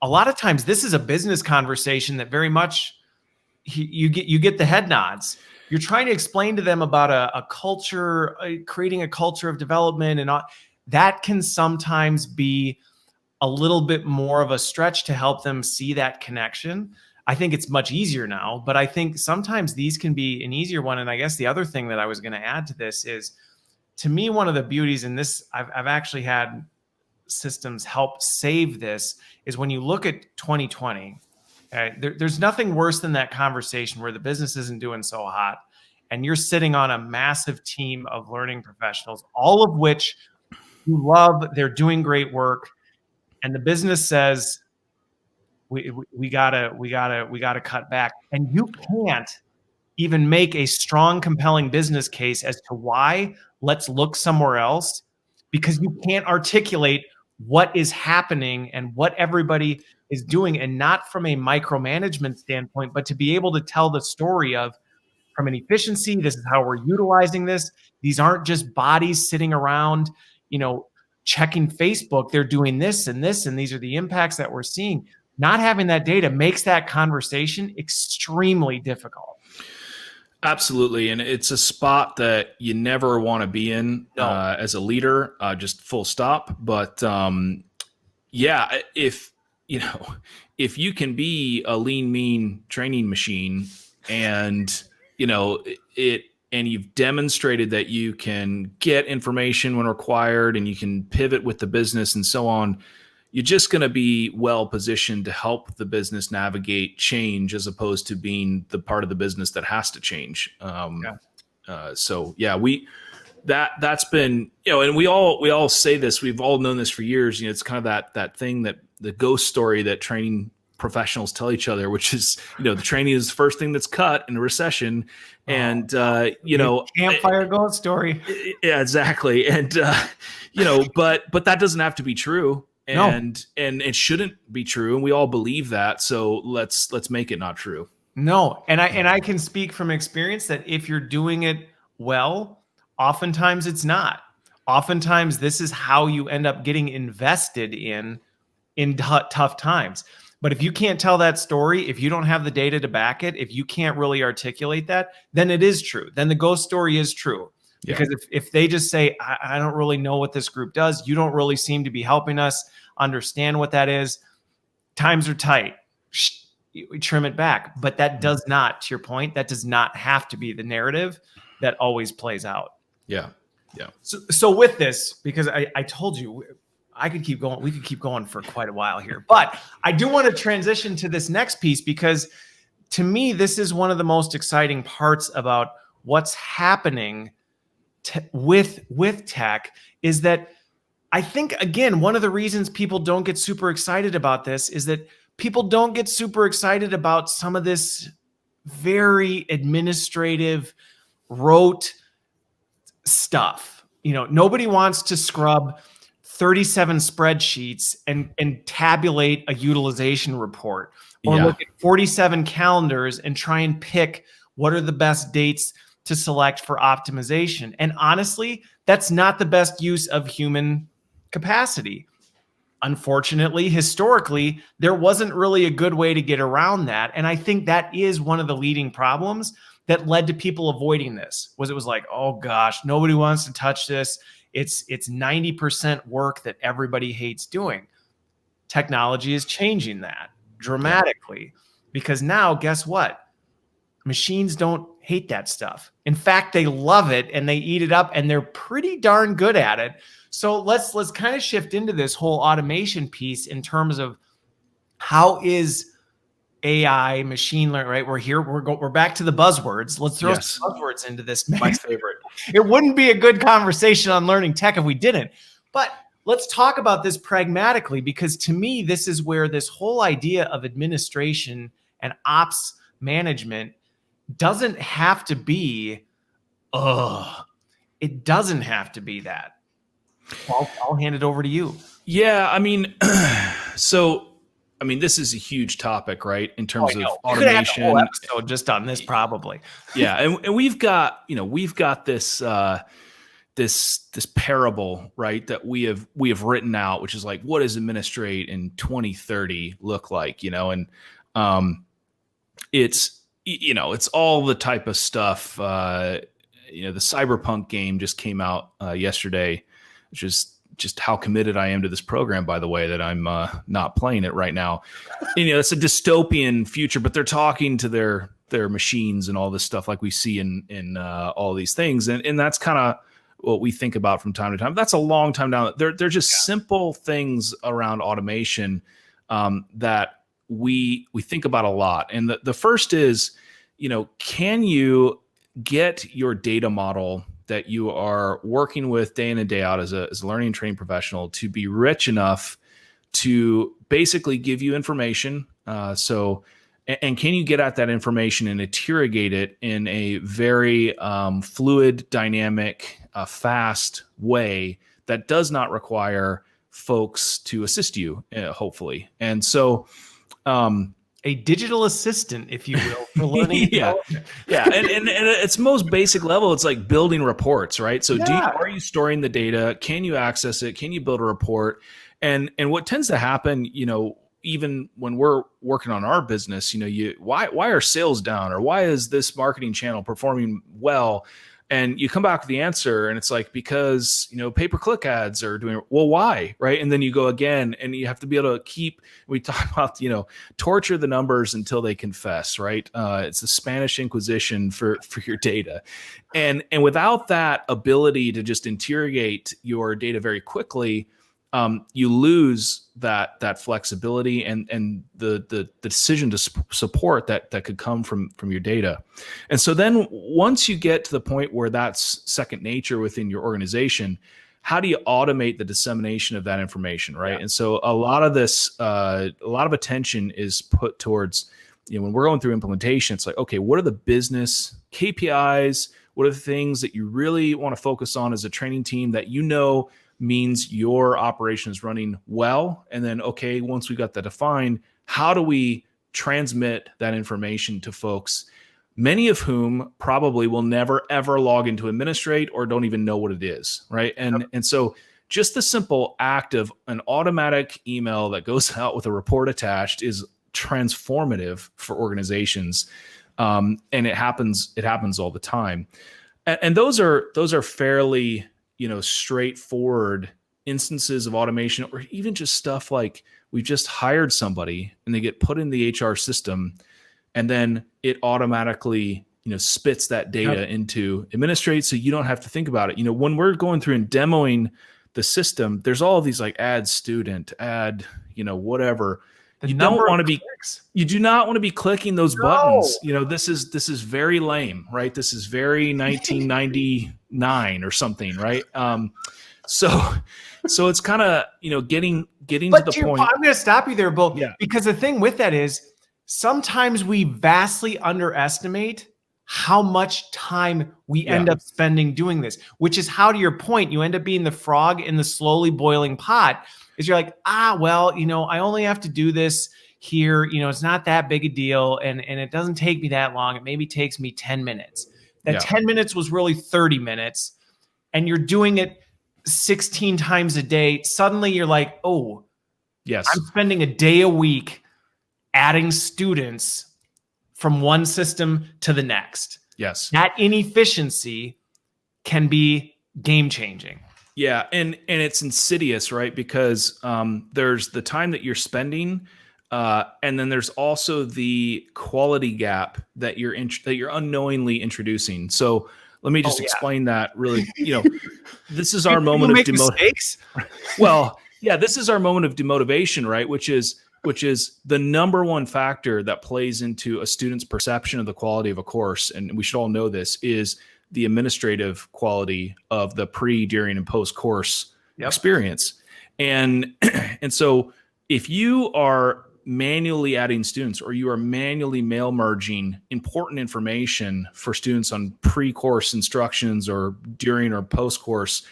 A lot of times this is a business conversation that very much you get the head nods. You're trying to explain to them about a culture, creating a culture of development, and all, that can sometimes be a little bit more of a stretch to help them see that connection. I think it's much easier now, but I think sometimes these can be an easier one. And I guess the other thing that I was going to add to this is, to me, one of the beauties in this, I've actually had systems help save this, is when you look at 2020. There's nothing worse than that conversation where the business isn't doing so hot and you're sitting on a massive team of learning professionals, all of which you love, they're doing great work, and the business says we gotta cut back, and you can't even make a strong, compelling business case as to why let's look somewhere else, because you can't articulate what is happening and what everybody is doing, and not from a micromanagement standpoint, but to be able to tell the story of, from an efficiency, this is how we're utilizing this. These aren't just bodies sitting around, checking Facebook. They're doing this and this, and these are the impacts that we're seeing. Not having that data makes that conversation extremely difficult. Absolutely. And it's a spot that you never want to be in as a leader, just full stop. But if you can be a lean, mean training machine, and and you've demonstrated that you can get information when required and you can pivot with the business and so on, you're just going to be well positioned to help the business navigate change, as opposed to being the part of the business that has to change. That's been, and we all say this, we've all known this for years. It's kind of that thing, that the ghost story that training professionals tell each other, which is, the training is the first thing that's cut in a recession. And, campfire ghost story. Yeah, exactly. And, but that doesn't have to be true. And it shouldn't be true. And we all believe that. So let's make it not true. No. And I can speak from experience that if you're doing it well, oftentimes it's not. Oftentimes this is how you end up getting invested in tough times. But if you can't tell that story, if you don't have the data to back it, if you can't really articulate that, then it is true. Then the ghost story is true. Yeah. Because if they just say, I don't really know what this group does, you don't really seem to be helping us understand what that is, times are tight, we trim it back. But that does not, to your point, that does not have to be the narrative that always plays out. Yeah. So with this, because I told you, I could keep going. We could keep going for quite a while here, but I do want to transition to this next piece, because to me, this is one of the most exciting parts about what's happening with tech, is that I think, again, one of the reasons people don't get super excited about this is that people don't get super excited about some of this very administrative, rote stuff. Nobody wants to scrub 37 spreadsheets and tabulate a utilization report, or look at 47 calendars and try and pick what are the best dates to select for optimization. And honestly, that's not the best use of human capacity. Unfortunately, historically, there wasn't really a good way to get around that. And I think that is one of the leading problems that led to people avoiding this. It was like, oh gosh, nobody wants to touch this. It's 90% work that everybody hates doing. Technology is changing that dramatically, because now, guess what? Machines don't hate that stuff. In fact, they love it and they eat it up, and they're pretty darn good at it. So let's kind of shift into this whole automation piece in terms of how is AI, machine learning, right? We're back to the buzzwords. Let's throw some buzzwords into this mix. My favorite. It wouldn't be a good conversation on learning tech if we didn't. But let's talk about this pragmatically, because to me, this is where this whole idea of administration and ops management doesn't have to be, it doesn't have to be that. I'll hand it over to you. Yeah, I mean, this is a huge topic, right? In terms of automation. Whole episode just on this, probably. Yeah, and we've got this this parable, right, that we have written out, which is like, what does Administrate in 2030 look like? And it's all the type of stuff. The Cyberpunk game just came out yesterday, which is just how committed I am to this program, by the way, that I'm not playing it right now. It's a dystopian future, but they're talking to their machines and all this stuff like we see in all these things. And that's kind of what we think about from time to time. That's a long time down. They're just simple things around automation that we think about a lot. And the first is, can you get your data model that you are working with day in and day out as a learning and training professional to be rich enough to basically give you information? And can you get at that information and interrogate it in a very fluid, dynamic, fast way that does not require folks to assist you, hopefully. And so a digital assistant, if you will, for learning. Yeah. And at its most basic level, it's like building reports, right? So are you storing the data? Can you access it? Can you build a report? And what tends to happen, even when we're working on our business, why are sales down, or why is this marketing channel performing well? And you come back with the answer, and it's like, because, pay-per-click ads are doing well. Why? Right. And then you go again, and you have to be able to we talk about, torture the numbers until they confess, right? It's the Spanish Inquisition for your data. And without that ability to just interrogate your data very quickly, you lose that flexibility and the decision to support that could come from your data. And so then once you get to the point where that's second nature within your organization, how do you automate the dissemination of that information, right? Yeah. And so a lot of attention is put towards, when we're going through implementation, it's like, okay, what are the business KPIs? What are the things that you really want to focus on as a training team that means your operation is running well? And then, okay, once we got that defined, how do we transmit that information to folks, many of whom probably will never, ever log into Administrate or don't even know what it is, right? And so just the simple act of an automatic email that goes out with a report attached is transformative for organizations. And it happens all the time. And those are fairly straightforward instances of automation, or even just stuff like we've just hired somebody and they get put in the HR system, and then it automatically, spits that data into Administrate. So you don't have to think about it. When we're going through and demoing the system, there's all of these like add student, add, whatever. You do not want to be clicking those buttons. This is very lame, right? This is very 1999 or something, right? So it's kind of, getting to the point. I'm going to stop you there, Bill, because the thing with that is sometimes we vastly underestimate how much time we end up spending doing this, which is how, to your point, you end up being the frog in the slowly boiling pot. Is you're like, I only have to do this here. It's not that big a deal. And it doesn't take me that long. It maybe takes me 10 minutes. That 10 minutes was really 30 minutes. And you're doing it 16 times a day. Suddenly you're like, oh, yes, I'm spending a day a week adding students from one system to the next. Yes. That inefficiency can be game changing. Yeah, and it's insidious, right? Because there's the time that you're spending, and then there's also the quality gap that you're unknowingly introducing. So let me just explain that really. This is our moment of demotivation. Well, this is our moment of demotivation, right? Which is the number one factor that plays into a student's perception of the quality of a course, and we should all know this, is the administrative quality of the pre, during, and post course experience. And and so if you are manually adding students, or you are manually mail merging important information for students on pre-course instructions or during or post-course,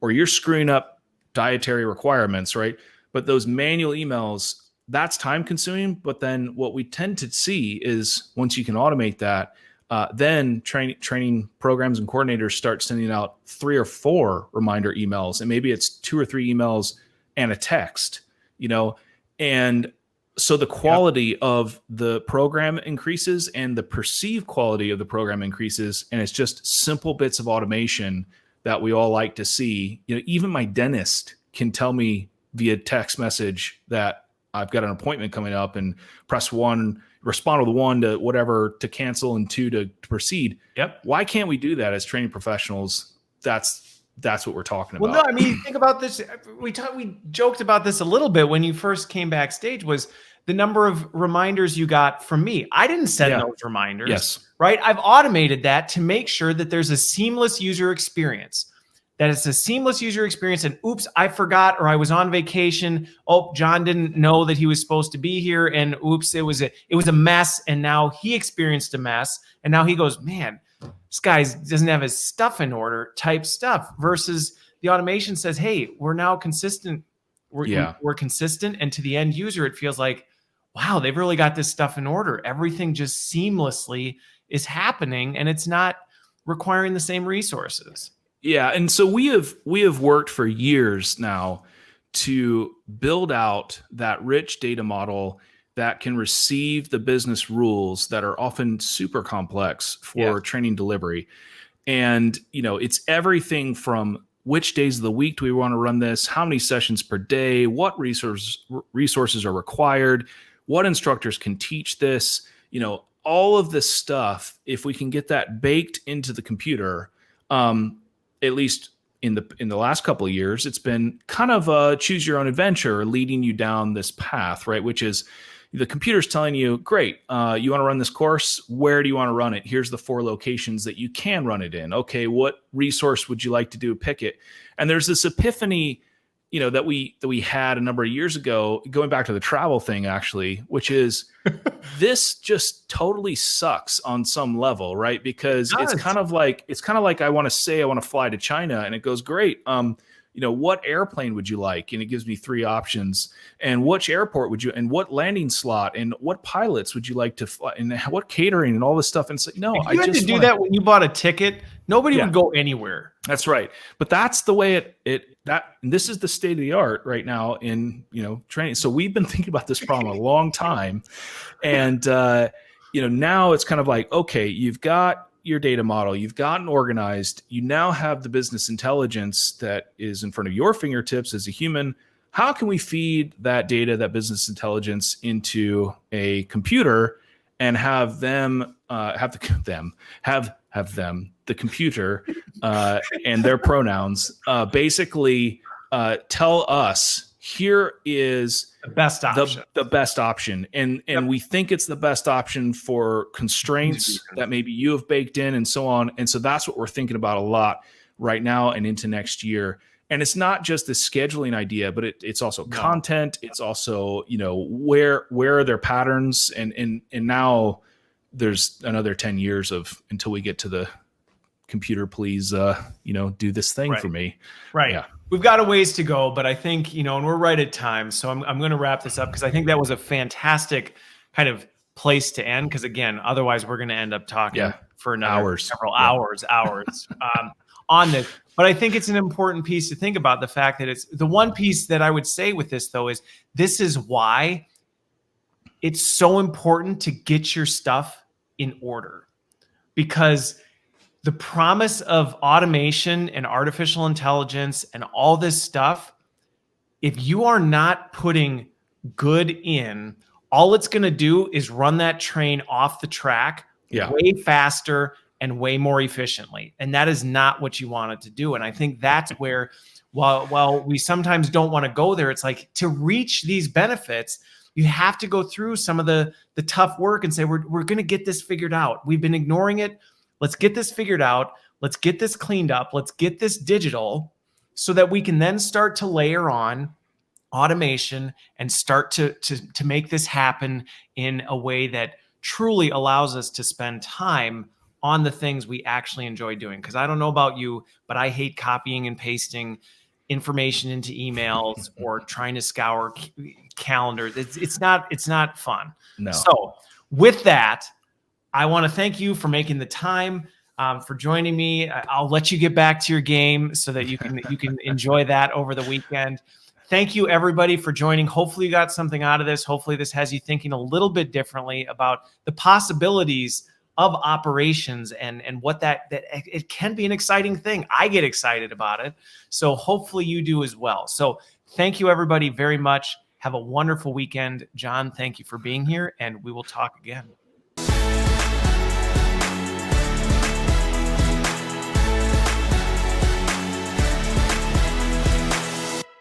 or you're screwing up dietary requirements, right? But those manual emails, that's time consuming. But then what we tend to see is once you can automate that, then training programs and coordinators start sending out 3 or 4 reminder emails, and maybe it's 2 or 3 emails and a text, and so the quality of the program increases and the perceived quality of the program increases. And it's just simple bits of automation that we all like to see. Even my dentist can tell me via text message that I've got an appointment coming up, and press 1, respond with 1 to whatever to cancel, and 2 to proceed. Yep. Why can't we do that as training professionals? That's what we're talking about. Well, no, I mean, think about this. We joked about this a little bit when you first came backstage, was the number of reminders you got from me. I didn't send those reminders. Yes. Right. I've automated that to make sure that there's a seamless user experience, And oops, I forgot, or I was on vacation. Oh, John didn't know that he was supposed to be here. And oops, it was a mess. And now he experienced a mess. And now he goes, man, this guy doesn't have his stuff in order type stuff, versus the automation says, hey, we're now consistent. We're consistent. And to the end user, it feels like, wow, they've really got this stuff in order. Everything just seamlessly is happening, and it's not requiring the same resources. Yeah. And so we have worked for years now to build out that rich data model that can receive the business rules that are often super complex for training delivery. And, it's everything from which days of the week do we want to run this, how many sessions per day, what resources are required, what instructors can teach this, all of this stuff. If we can get that baked into the computer, at least in the last couple of years, it's been kind of a choose your own adventure, leading you down this path, right? Which is the computer's telling you, great, you want to run this course? Where do you want to run it? Here's the 4 locations that you can run it in. Okay, what resource would you like to do? Pick it. And there's this epiphany, that we had a number of years ago, going back to the travel thing, actually, which is this just totally sucks on some level, right? Because it's kind of like I want to fly to China, and it goes, great. What airplane would you like? And it gives me 3 options. And which airport would you, and what landing slot, and what pilots would you like to fly, and what catering, and all this stuff. And it's like, no, if you had to do that when you bought a ticket, nobody would go anywhere. That's right. But that's the way this is the state of the art right now in, training. So we've been thinking about this problem a long time. And, now it's kind of like, okay, you've got your data model, you've gotten organized, you now have the business intelligence that is in front of your fingertips as a human. How can we feed that data, that business intelligence, into a computer and have them the computer and their pronouns basically tell us, here is the best option. The best option. And we think it's the best option for constraints that maybe you have baked in, and so on. And so that's what we're thinking about a lot right now and into next year. And it's not just the scheduling idea, but it's also content. It's also, where are their patterns? And now there's another 10 years until we get to the computer, please, do this thing for me. Right. Yeah. We've got a ways to go, but I think, and we're right at time. So I'm going to wrap this up, because I think that was a fantastic kind of place to end. Because again, otherwise we're going to end up talking for another several hours on this. But I think it's an important piece to think about, the fact that it's the one piece that I would say with this, though, is this is why it's so important to get your stuff in order, because the promise of automation and artificial intelligence and all this stuff, if you are not putting good in, all it's going to do is run that train off the track way faster and way more efficiently. And that is not what you want it to do. And I think that's where, while we sometimes don't want to go there, it's like, to reach these benefits, you have to go through some of the tough work and say, we're going to get this figured out. We've been ignoring it. Let's get this figured out. Let's get this cleaned up. Let's get this digital, so that we can then start to layer on automation and start to make this happen in a way that truly allows us to spend time on the things we actually enjoy doing. Because I don't know about you, but I hate copying and pasting information into emails or trying to scour calendars. It's not fun. No. So with that, I want to thank you for making the time, for joining me. I'll let you get back to your game so that you can enjoy that over the weekend. Thank you, everybody, for joining. Hopefully you got something out of this. Hopefully this has you thinking a little bit differently about the possibilities of operations and what that it can be an exciting thing. I get excited about it. So hopefully you do as well. So thank you, everybody, very much. Have a wonderful weekend. John, thank you for being here, and we will talk again.